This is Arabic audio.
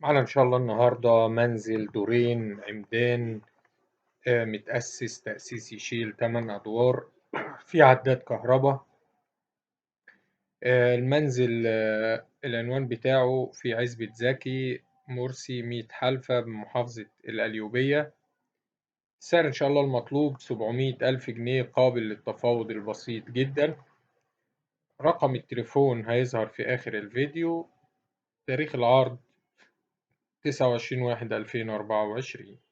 معانا إن شاء الله النهاردة منزل دورين عمدان، متأسس تأسيس يشيل 8 أدوار. في عداد كهرباء. المنزل العنوان بتاعه في عزبة زكي مرسي 100 حلفة بمحافظة القليوبية. السعر إن شاء الله المطلوب 700 ألف جنيه قابل للتفاوض البسيط جدا. رقم التليفون هيظهر في آخر الفيديو. تاريخ العرض 29/1/2024.